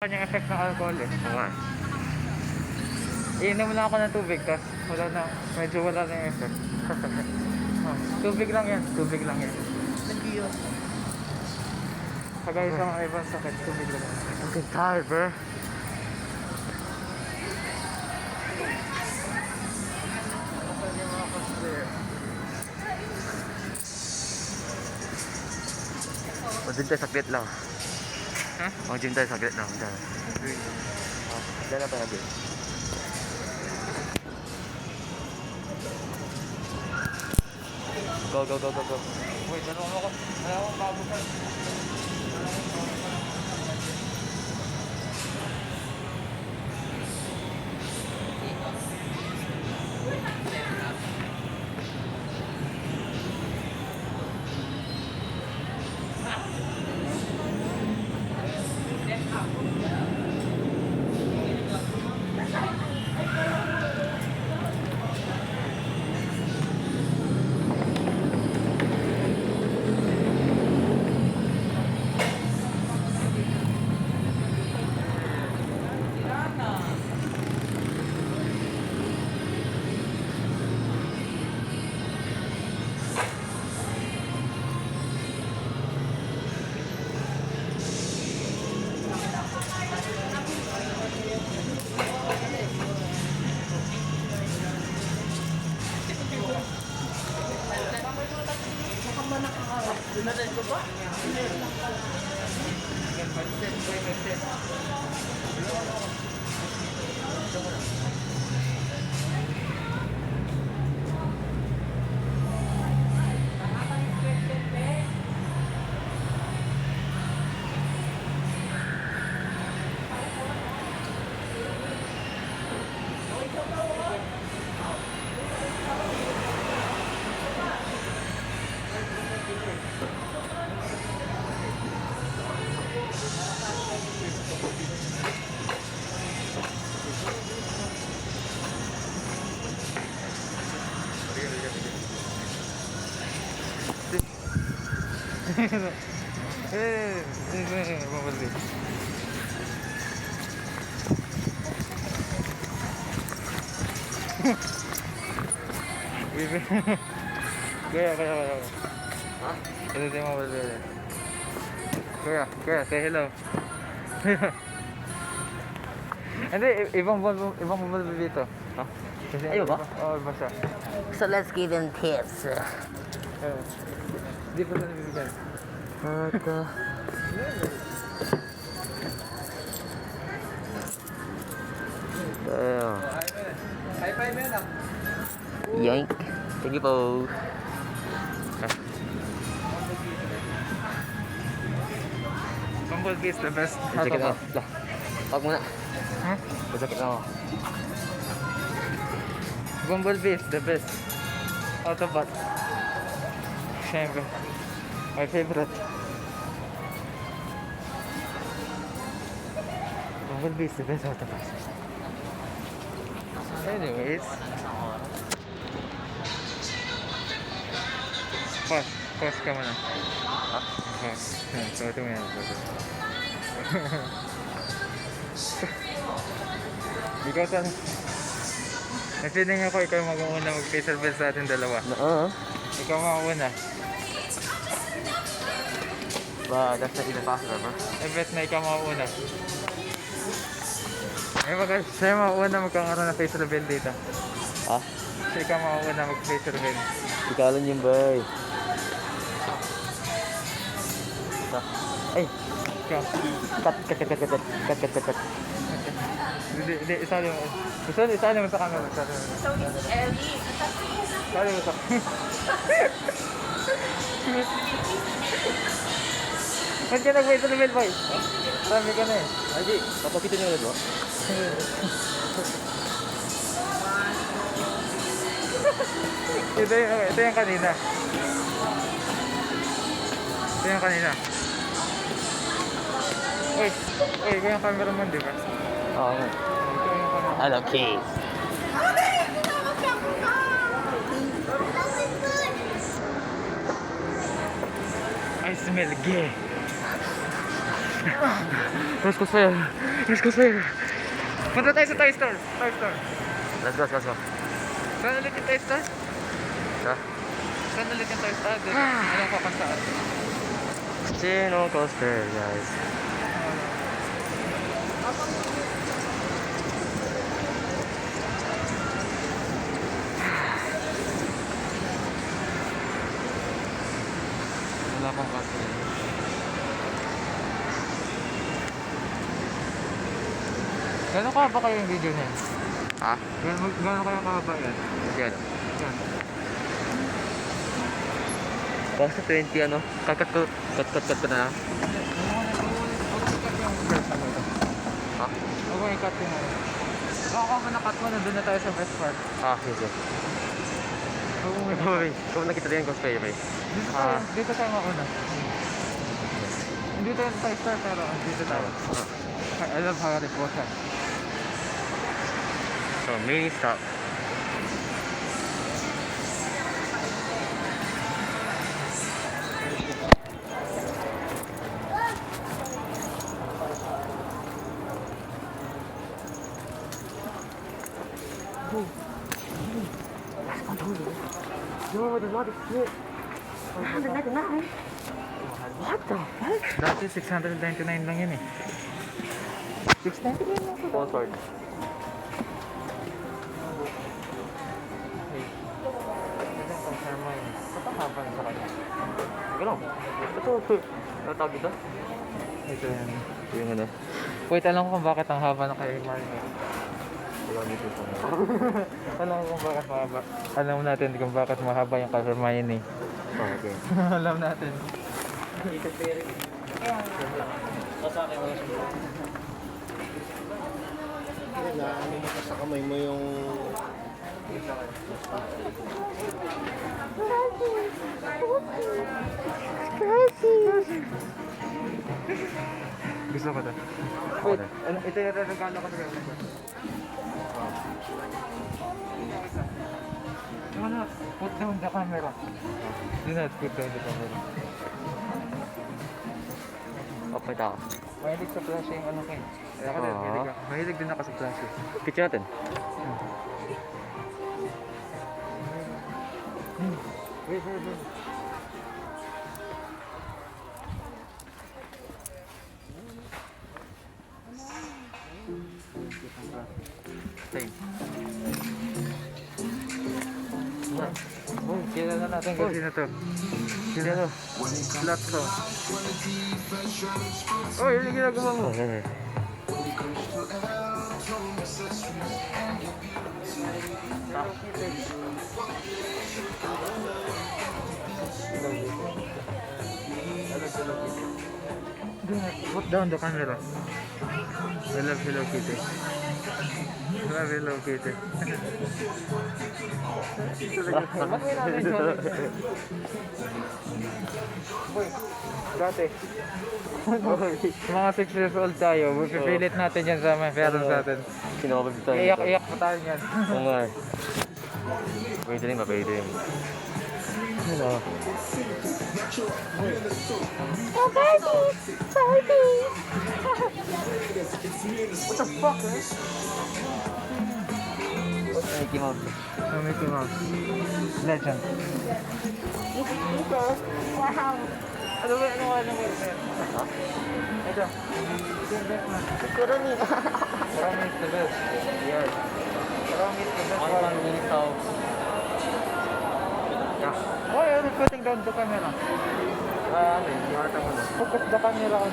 Kanyang effect ng alcohol eh. Oo nga. Iinom lang ako ng tubig, tapos wala na, medyo wala na yung effect. Tubig lang yan, tubig lang yan. Nag-yun. Kagaya sa mga ibang sakit, tubig lang. Fucking tired, bro. Mag-gym tayo saglit lang. Ha? Mag-gym tayo saglit lang. Diyan. Diyan na tayo. Go, go, go, go, go. Wait, ano ako? Ano akong babukan? Dinadal ko ba? Mabalik. Kaya. Ha? Ito din mabalik. Kaya, say hello. Hindi, ibang bumabili dito. Ha? Kasi Ayaw ba? Oo, basta. So let's give them tips. Hindi pa ito nabibigyan. Damn. High five yun ah. Yoink. Thank you po. Bumblebee is the best. Sakit na. Lah. Pag muna. Ha? Sakit na ako. Bumblebee is the best. Autobot. Siyempre. My favorite. Bumblebee is the best Autobot. Anyways. Pause ka muna. Ha? Pause. Suot mo yan. Ikaw saan? Nag-feeling ako ikaw mag-uuna mag-facial belt sa ating dalawa. Oo. Ikaw mauna. But that's not even possible, bro. I bet na ikaw mauna. Siya mauna magkakaroon ng facial belt dito. Ha? Siya ikaw mauna mag-facial belt. Ikalan yung bay. Ay! Ikaw. Cut. Hindi, isali mo. Isali mo sa camera. Ellie, Isali mo sa Ba't ka nag-facial belt, boy? Sabi ka na eh. Ay, papakita niyo ulit mo. Ito yung kanina. Uy, ikaw yung cameraman, di ba? Oo nga. Ikaw yung cameraman. I love cake. I smell gay. Terus ko sa'yo. Let's go, sir. Punta tayo sa Toy Store. Toy Store. Let's go, let's go. Saan ulit yung Toy Store? Ha? Saan ulit yung Toy Store? Doon. Anong papansaan? Chino coaster, guys. Wala pang kasi. Gano'n ka ba kayo yung video niya? Ha? Gano'n kayo kahaba yan? Yan. Yan. Basta 20 ano? Cut ko na lang. Ha? Huwag mo i-cut yung ano. Baka ka na-cut mo, nandun na tayo sa best part. Ah, sige. Huwag mo i-cut. Kung nakita rin yung cosplay, bay. Dito tayo mauna. Hindi tayo sa Toy Store pero dito tayo. I love Harry Potter. So, mini stop. No, there's not a shit. What the fuck? Dati 699 lang yun eh. 699 lang ito. Sponsored. Patakapan sa kanya. Ganun. Ito, ano tawag dito? Ito yan. Yung ano? Wait, alam ko kung bakit ang haba ng kay Mario. Wala dito sa Alam ko kung bakit mahaba. Alam natin kung bakit mahaba yung kay Hermione. Oh, okay. Alam natin. Ano mo sa kamay mo yung Gusto ko to. Wait, ito yung regalo ko sa girlfriend ko. No, no, put down the camera. Do not put down the camera. Okay, tao. Mahilig sa flash yung ano ko eh. Ako din, mahilig din ako sa flash eh. Picture natin. Wait, wait, wait. Same. Oh, kilala natin kung sino to. Sino to? Lotso. Oh, yun yung ginagawa mo. Okay. Put down the camera. I love Hello Kitty. I love Hello Kitty. Ba't may natin yun? Boy, dati. Mga 6 years old tayo, pipilit natin yan sa mga parents natin. Kinakabag tayo. Iyak-iyak pa tayo yan. Oo nga. Pwede rin, pwede rin. Hello. Oh, Barbie! Barbie! What the fuck, eh? Mickey Mouse. Oh, Mickey Mouse. Legend. Wow! Ano ba sir? Ito. Siguro ni... Marami is the best. Yes. Marami is the best. One mini stop. Why are you putting down the camera? Ano yun? Yung ata mo na. Focus the camera on